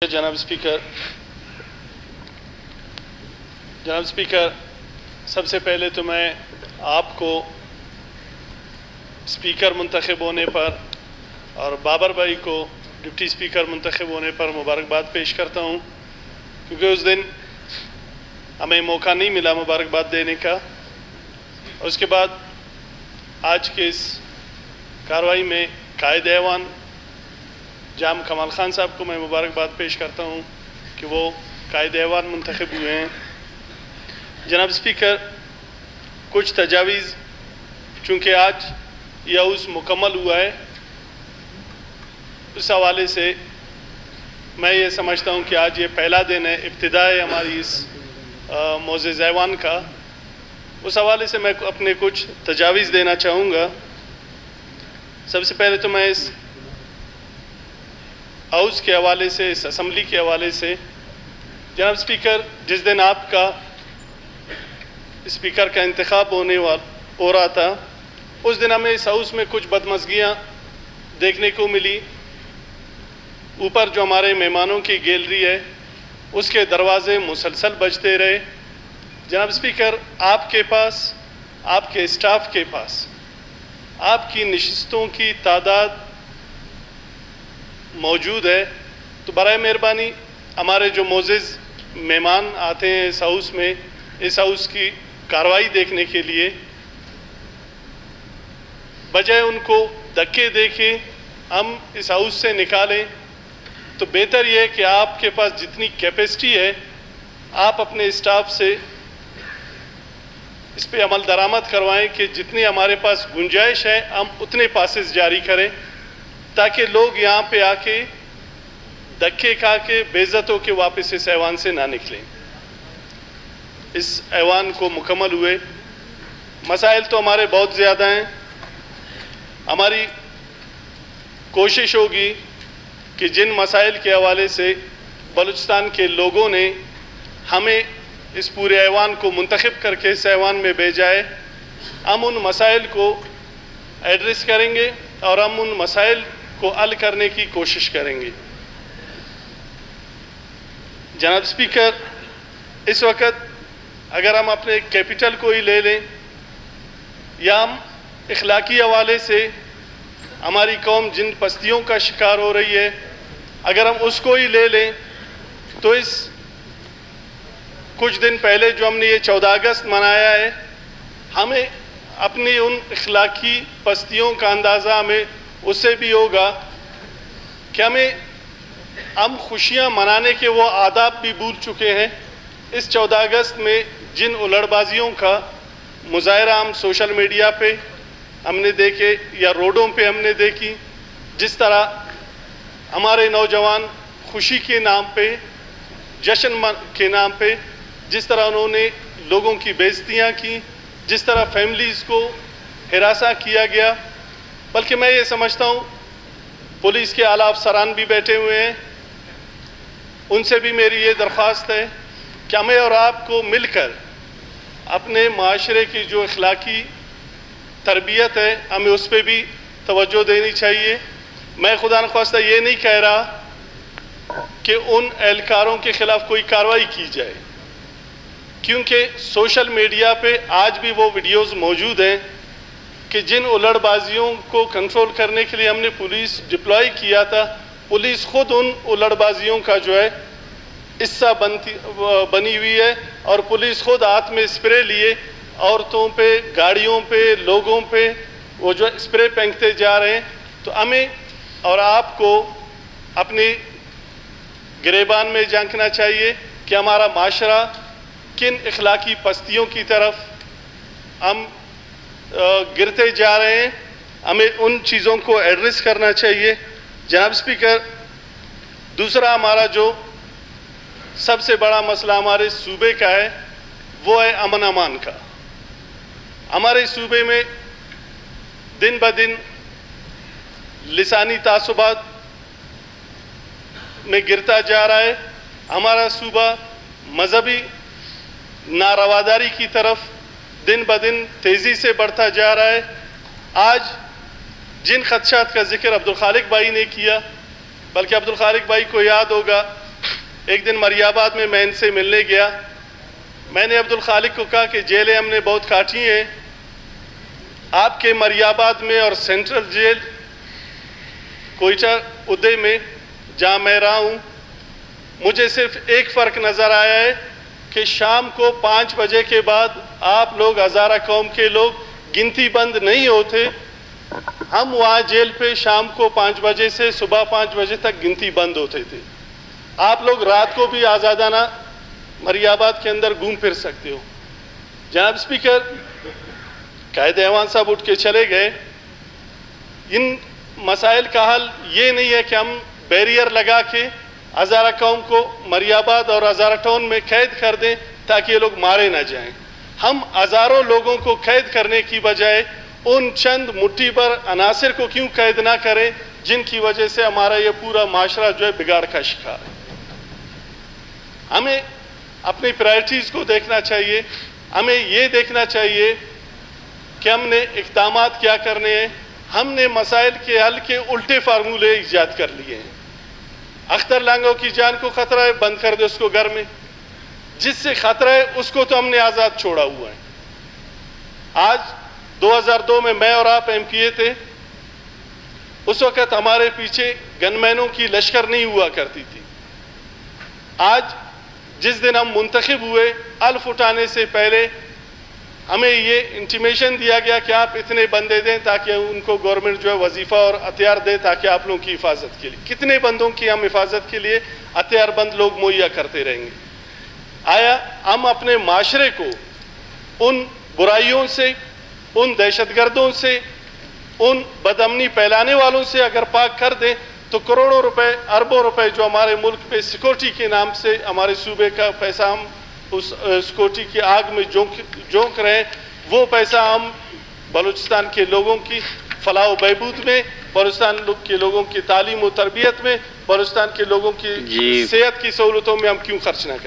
जनाब स्पीकर, सबसे पहले तो मैं आपको स्पीकर मुंतखब होने पर और बाबर भाई को डिप्टी स्पीकर मुंतखब होने पर मुबारकबाद पेश करता हूँ, क्योंकि उस दिन हमें मौका नहीं मिला मुबारकबाद देने का। और उसके बाद आज के इस कार्रवाई में कायद ऐवान जाम कमाल ख़ान साहब को मैं मुबारकबाद पेश करता हूँ कि वो कायद ऐवान मुंतखब हुए हैं। जनाब स्पीकर, कुछ तजावीज़ चूँकि आज यह हाउस मुकम्मल हुआ है, उस हवाले से मैं ये समझता हूँ कि आज ये पहला दिन है, इब्तिदा है हमारी इस मोअज़्ज़ज़ ऐवान का। उस हवाले से मैं अपने कुछ तजावीज़ देना चाहूँगा। सबसे पहले तो मैं इस हाउस के हवाले से, इस असम्बली के हवाले से, जनाब स्पीकर, जिस दिन आपका स्पीकर का इंतखाब हो रहा था, उस दिन हमें इस हाउस में कुछ बदमज़गियाँ देखने को मिली। ऊपर जो हमारे मेहमानों की गैलरी है, उसके दरवाज़े मुसलसल बजते रहे। जनाब स्पीकर, आपके पास, आपके स्टाफ के पास आपकी नशिस्तों की तादाद मौजूद है, तो बराए मेहरबानी हमारे जो मोअज़्ज़ज़ मेहमान आते हैं इस हाउस में, इस हाउस की कार्रवाई देखने के लिए, बजाय उनको धक्के देके हम इस हाउस से निकालें, तो बेहतर यह है कि आपके पास जितनी कैपेसिटी है आप अपने स्टाफ से इस पे अमल दरामद करवाएं कि जितनी हमारे पास गुंजाइश है हम उतने पासेस जारी करें, ताकि लोग यहाँ पे आके धक्के खा के बेइज्जत होके वापस इस ऐवान से ना निकलें। इस ऐवान को मुकम्मल हुए मसाइल तो हमारे बहुत ज़्यादा हैं। हमारी कोशिश होगी कि जिन मसाइल के हवाले से बलूचिस्तान के लोगों ने हमें इस पूरे ऐवान को मुंतखब करके इस ऐवान में भेजा है, हम उन मसाइल को एड्रेस करेंगे और हम उन मसाइल को हल करने की कोशिश करेंगे। जनाब स्पीकर, इस वक्त अगर हम अपने कैपिटल को ही ले लें या हम इखलाकी हवाले से हमारी कौम जिन पस्तियों का शिकार हो रही है, अगर हम उसको ही ले लें, तो इस कुछ दिन पहले जो हमने ये 14 अगस्त मनाया है, हमें अपनी उन इखलाकी पस्तियों का अंदाज़ा हमें उससे भी होगा कि हम खुशियाँ मनाने के वो आदाब भी भूल चुके हैं। इस 14 अगस्त में जिन उलड़बाजियों का मुजाहरा हम सोशल मीडिया पे हमने देखे या रोडों पे हमने देखी, जिस तरह हमारे नौजवान खुशी के नाम पे, जश्न के नाम पे जिस तरह उन्होंने लोगों की बेइज्जतियाँ की, जिस तरह फैमिलीज़ को हिरासा किया गया, बल्कि मैं ये समझता हूँ पुलिस के आला अफसरान भी बैठे हुए हैं, उनसे भी मेरी ये दरख्वास्त है कि हमें और आपको मिलकर अपने माशरे की जो इखलाकी तरबियत है हमें उस पर भी तवज्जो देनी चाहिए। मैं खुदा नख्वास्ता ये नहीं कह रहा कि उन एहलकारों के ख़िलाफ़ कोई कार्रवाई की जाए, क्योंकि सोशल मीडिया पे आज भी वो वीडियोज़ मौजूद हैं कि जिन उलड़बाजियों को कंट्रोल करने के लिए हमने पुलिस डिप्लॉय किया था, पुलिस खुद उन उलड़बाजियों का जो है हिस्सा बनी हुई है और पुलिस खुद हाथ में स्प्रे लिए औरतों पे, गाड़ियों पे, लोगों पे वो जो स्प्रे फेंकते जा रहे हैं। तो हमें और आपको अपनी गिरेबान में झांकना चाहिए कि हमारा माशरा किन इखलाकी पस्तियों की तरफ हम गिरते जा रहे हैं, हमें उन चीज़ों को एड्रेस करना चाहिए। जनाब स्पीकर, दूसरा हमारा जो सबसे बड़ा मसला हमारे सूबे का है वो है अमन अमान का। हमारे सूबे में दिन ब दिन लिसानी तासुबात में गिरता जा रहा है। हमारा सूबा मजहबी नारवादारी की तरफ दिन ब दिन तेज़ी से बढ़ता जा रहा है। आज जिन खदशात का जिक्र अब्दुल खालिक भाई ने किया, बल्कि अब्दुल खालिक भाई को याद होगा एक दिन मरियाबाद में मैं इनसे मिलने गया। मैंने अब्दुल खालिक को कहा कि जेलें हमने बहुत काटी हैं, आपके मरियाबाद में और सेंट्रल जेल कोयटा उदय में जहाँ मैं रहा हूँ, मुझे सिर्फ एक फ़र्क नज़र आया है कि शाम को 5 बजे के बाद आप लोग हज़ारा कौम के लोग गिनती बंद नहीं होते। हम वहाँ जेल पे शाम को 5 बजे से सुबह 5 बजे तक गिनती बंद होते थे। आप लोग रात को भी आज़ादाना मरियाबाद के अंदर घूम फिर सकते हो। जनाब स्पीकर, कायदे ऐवान साहब उठ के चले गए। इन मसाइल का हल ये नहीं है कि हम बैरियर लगा के हज़ारा कौम को मरियाबाद और हज़ारा टाउन में कैद कर दें ताकि ये लोग मारे ना जाएं। हम हज़ारों लोगों को कैद करने की बजाय उन चंद मुट्ठी भर अनासिर को क्यों कैद ना करें जिनकी वजह से हमारा ये पूरा माशरा जो है बिगाड़ का शिकार है। हमें अपनी प्रायोरिटीज़ को देखना चाहिए। हमें ये देखना चाहिए कि हमने इक़दामात क्या करने हैं। हमने मसाइल के हल के उल्टे फार्मूले ईजाद कर लिए हैं। अख्तर लांगो की जान को ख़तरा है, बंद कर दे उसको घर में। जिससे ख़तरा है उसको तो हमने आज़ाद छोड़ा हुआ है। आज 2002 में मैं और आप MPA थे। उस वक़्त हमारे पीछे गनमैनों की लश्कर नहीं हुआ करती थी। आज जिस दिन हम मुंतखब हुए, अल्फ उठाने से पहले हमें ये इंटीमेशन दिया गया कि आप इतने बंदे दें ताकि उनको गवर्नमेंट जो है वजीफ़ा और हथियार दे ताकि आप लोगों की हिफाजत के लिए। कितने बंदों की हम हिफाजत के लिए हथियारबंद लोग मुहैया करते रहेंगे? आया हम अपने माशरे को उन बुराइयों से, उन दहशतगर्दों से, उन बदअमनी फैलाने वालों से अगर पाक कर दें तो करोड़ों रुपए, अरबों रुपए जो हमारे मुल्क पे सिक्योरिटी के नाम से हमारे सूबे का पैसा हम उस सिक्योरिटी की आग में झोंक रहे हैं, वो पैसा हम बलूचिस्तान के लोगों की फलाह व बहबूद में, बलूचिस्तान के लोगों की तालीम व तरबियत में, बलूचिस्तान के लोगों की सेहत की सहूलतों में हम क्यों खर्च ना करें?